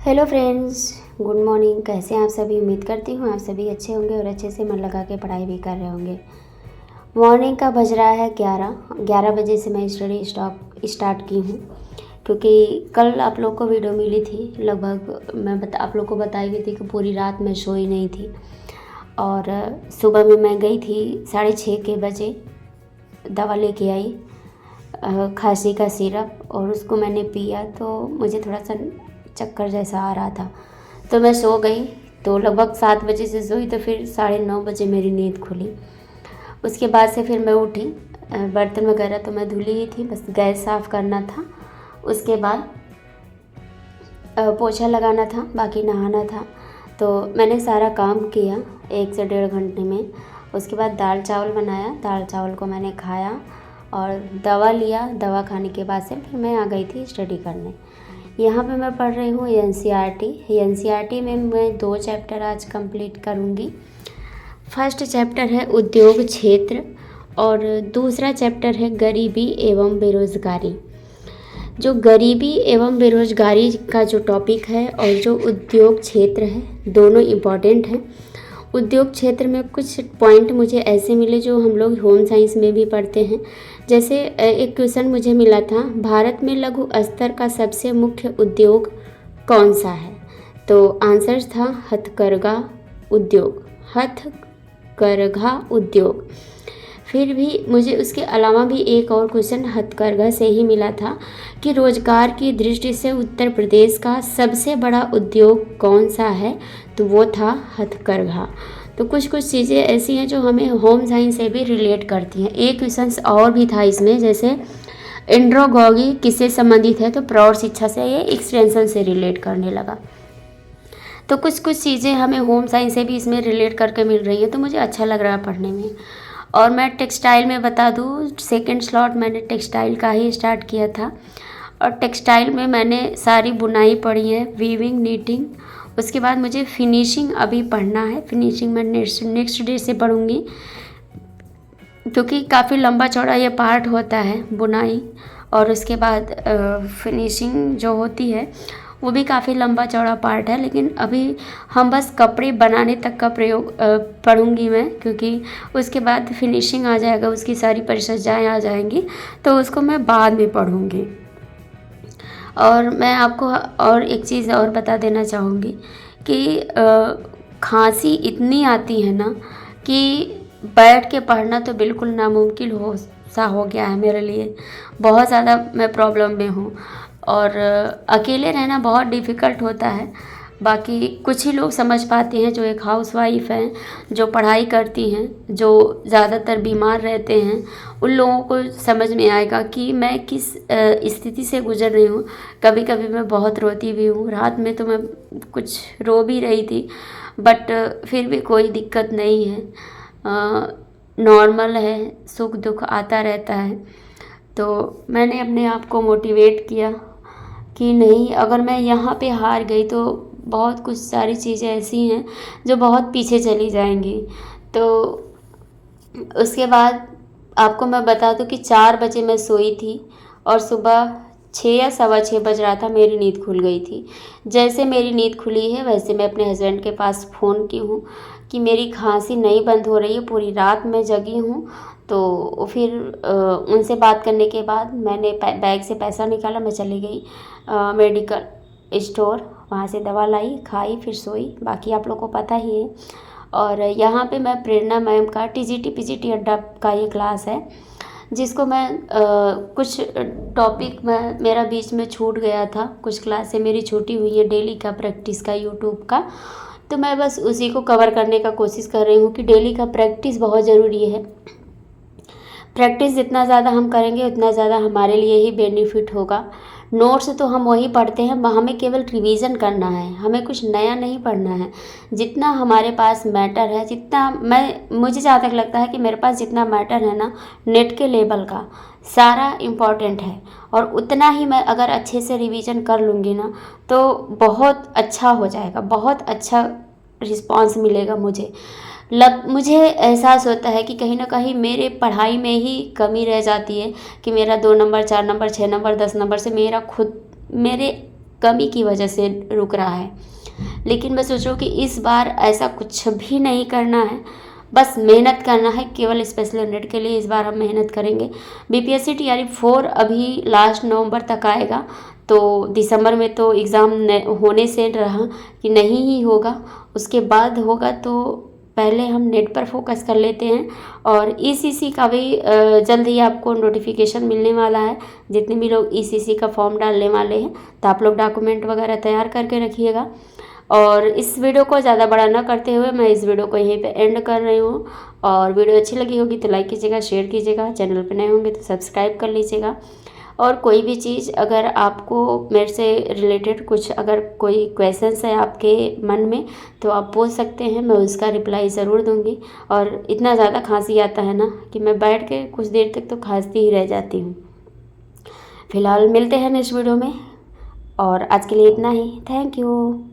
Hello friends, good morning. कैसे हैं आप सभी? उम्मीद करती हूँ आप सभी अच्छे होंगे और अच्छे से मन लगा के पढ़ाई भी कर रहे होंगे। मॉर्निंग का बज रहा है 11 बजे से मैं स्टडी स्टार्ट की हूँ, क्योंकि कल आप लोग को वीडियो मिली थी। लगभग आप लोग को बताई गई थी कि पूरी रात मैं सोई नहीं थी और सुबह में मैं गई थी 6:30 के बजे, दवा लेके आई खांसी का सिरप, और उसको मैंने पिया तो मुझे थोड़ा सा चक्कर जैसा आ रहा था, तो मैं सो गई। तो लगभग 7 बजे से सोई तो फिर 9:30 बजे मेरी नींद खुली। उसके बाद से फिर मैं उठी, बर्तन वगैरह तो मैं धुली ही थी, बस गैस साफ़ करना था। उसके बाद पोछा लगाना था, बाकी नहाना था। तो मैंने सारा काम किया 1 से 1.5 घंटे में। उसके बाद दाल चावल बनाया, दाल चावल को मैंने खाया और दवा लिया। दवा खाने के बाद से फिर मैं आ गई थी स्टडी करने। यहाँ पे मैं पढ़ रही हूँ एनसीईआरटी में मैं 2 चैप्टर आज कंप्लीट करूँगी। फर्स्ट चैप्टर है उद्योग क्षेत्र और दूसरा चैप्टर है गरीबी एवं बेरोज़गारी। जो गरीबी एवं बेरोज़गारी का जो टॉपिक है और जो उद्योग क्षेत्र है, दोनों इम्पॉर्टेंट हैं। उद्योग क्षेत्र में कुछ पॉइंट मुझे ऐसे मिले जो हम लोग होम साइंस में भी पढ़ते हैं। जैसे एक क्वेश्चन मुझे मिला था, भारत में लघु स्तर का सबसे मुख्य उद्योग कौन सा है? तो आंसर था हथकरघा उद्योग। फिर भी मुझे उसके अलावा भी एक और क्वेश्चन हथकरघा से ही मिला था कि रोजगार की दृष्टि से उत्तर प्रदेश का सबसे बड़ा उद्योग कौन सा है? तो वो था हथकरघा। तो कुछ चीज़ें ऐसी हैं जो हमें होम साइंस से भी रिलेट करती हैं। एक क्वेश्चन और भी था इसमें, जैसे एंड्रोगॉगी किससे संबंधित है? तो प्रौढ़ शिक्षा से, ये एक्सटेंशन से रिलेट करने लगा। तो कुछ चीज़ें हमें होम साइंस से भी इसमें रिलेट करके मिल रही हैं, तो मुझे अच्छा लग रहा है पढ़ने में। और मैं टेक्सटाइल में बता दूँ, सेकंड स्लॉट मैंने टेक्सटाइल का ही स्टार्ट किया था और टेक्सटाइल में मैंने सारी बुनाई पढ़ी है, वीविंग, नीटिंग। उसके बाद मुझे फिनिशिंग अभी पढ़ना है। फिनिशिंग मैं नेक्स्ट डे से पढ़ूँगी, क्योंकि काफ़ी लंबा चौड़ा ये पार्ट होता है बुनाई, और उसके बाद फिनिशिंग जो होती है वो भी काफ़ी लंबा चौड़ा पार्ट है। लेकिन अभी हम बस कपड़े बनाने तक का प्रयोग पढ़ूंगी मैं, क्योंकि उसके बाद फिनिशिंग आ जाएगा, उसकी सारी परिचर्याएँ आ जाएंगी, तो उसको मैं बाद में पढ़ूंगी। और मैं आपको और एक चीज़ और बता देना चाहूँगी कि खांसी इतनी आती है ना कि बैठ के पढ़ना तो बिल्कुल नामुमकिन हो गया है मेरे लिए। बहुत ज़्यादा मैं प्रॉब्लम में हूँ और अकेले रहना बहुत डिफ़िकल्ट होता है। बाकी कुछ ही लोग समझ पाते हैं, जो एक हाउसवाइफ हैं, जो पढ़ाई करती हैं, जो ज़्यादातर बीमार रहते हैं, उन लोगों को समझ में आएगा कि मैं किस स्थिति से गुजर रही हूँ। कभी कभी मैं बहुत रोती भी हूँ। रात में तो मैं कुछ रो भी रही थी, बट फिर भी कोई दिक्कत नहीं है, नॉर्मल है, सुख दुख आता रहता है। तो मैंने अपने आप को मोटिवेट किया कि नहीं, अगर मैं यहाँ पे हार गई तो बहुत कुछ सारी चीज़ें ऐसी हैं जो बहुत पीछे चली जाएंगी। तो उसके बाद आपको मैं बता दूं कि 4 बजे मैं सोई थी और सुबह 6 या 6:15 बज रहा था, मेरी नींद खुल गई थी। जैसे मेरी नींद खुली है वैसे मैं अपने हस्बैंड के पास फ़ोन की हूँ कि मेरी खांसी नहीं बंद हो रही है, पूरी रात मैं जगी हूँ। तो फिर उनसे बात करने के बाद मैंने बैग से पैसा निकाला, मैं चली गई मेडिकल स्टोर, वहाँ से दवा लाई, खाई, फिर सोई। बाकी आप लोग को पता ही है। और यहाँ पे मैं प्रेरणा मैम का टीजीटी पीजीटी अड्डा का ये क्लास है, जिसको मैं कुछ टॉपिक में मेरा बीच में छूट गया था, कुछ क्लास से मेरी छूटी हुई है डेली का प्रैक्टिस का, यूट्यूब का। तो मैं बस उसी को कवर करने का कोशिश कर रही हूँ कि डेली का प्रैक्टिस बहुत ज़रूरी है। प्रैक्टिस जितना ज़्यादा हम करेंगे उतना ज़्यादा हमारे लिए ही बेनिफिट होगा। नोट्स तो हम वही पढ़ते हैं, हमें केवल रिवीजन करना है, हमें कुछ नया नहीं पढ़ना है। जितना हमारे पास मैटर है, जितना मुझे जहाँ तक लगता है कि मेरे पास जितना मैटर है ना नेट के लेवल का, सारा इम्पॉर्टेंट है। और उतना ही मैं अगर अच्छे से रिवीजन कर लूँगी ना तो बहुत अच्छा हो जाएगा, बहुत अच्छा रिस्पॉन्स मिलेगा। मुझे एहसास होता है कि कहीं ना कहीं मेरे पढ़ाई में ही कमी रह जाती है कि मेरा 2 नंबर, 4 नंबर, 6 नंबर, 10 नंबर से मेरे कमी की वजह से रुक रहा है। लेकिन मैं सोच रही हूँ कि इस बार ऐसा कुछ भी नहीं करना है, बस मेहनत करना है। केवल स्पेशल यूनिट के लिए इस बार हम मेहनत करेंगे। बीपीएससी टीआरई 4 अभी लास्ट नवंबर तक आएगा, तो दिसंबर में तो एग्ज़ाम होने से रहा कि नहीं ही होगा, उसके बाद होगा। तो पहले हम नेट पर फोकस कर लेते हैं। और ईसीसी का भी जल्द ही आपको नोटिफिकेशन मिलने वाला है। जितने भी लोग ईसीसी का फॉर्म डालने वाले हैं, तो आप लोग डॉक्यूमेंट वगैरह तैयार करके रखिएगा। और इस वीडियो को ज़्यादा बड़ा ना करते हुए मैं इस वीडियो को यहीं पे एंड कर रही हूँ। और वीडियो अच्छी लगी होगी तो लाइक कीजिएगा, शेयर कीजिएगा, चैनल पे नए होंगे तो सब्सक्राइब कर लीजिएगा। और कोई भी चीज़ अगर आपको मेरे से रिलेटेड कुछ अगर कोई क्वेश्चंस है आपके मन में, तो आप पूछ सकते हैं, मैं उसका रिप्लाई ज़रूर दूँगी। और इतना ज़्यादा खांसी आता है ना कि मैं बैठ के कुछ देर तक तो खांसती ही रह जाती हूँ। फिलहाल मिलते हैं नेक्स्ट वीडियो में, और आज के लिए इतना ही। Thank you.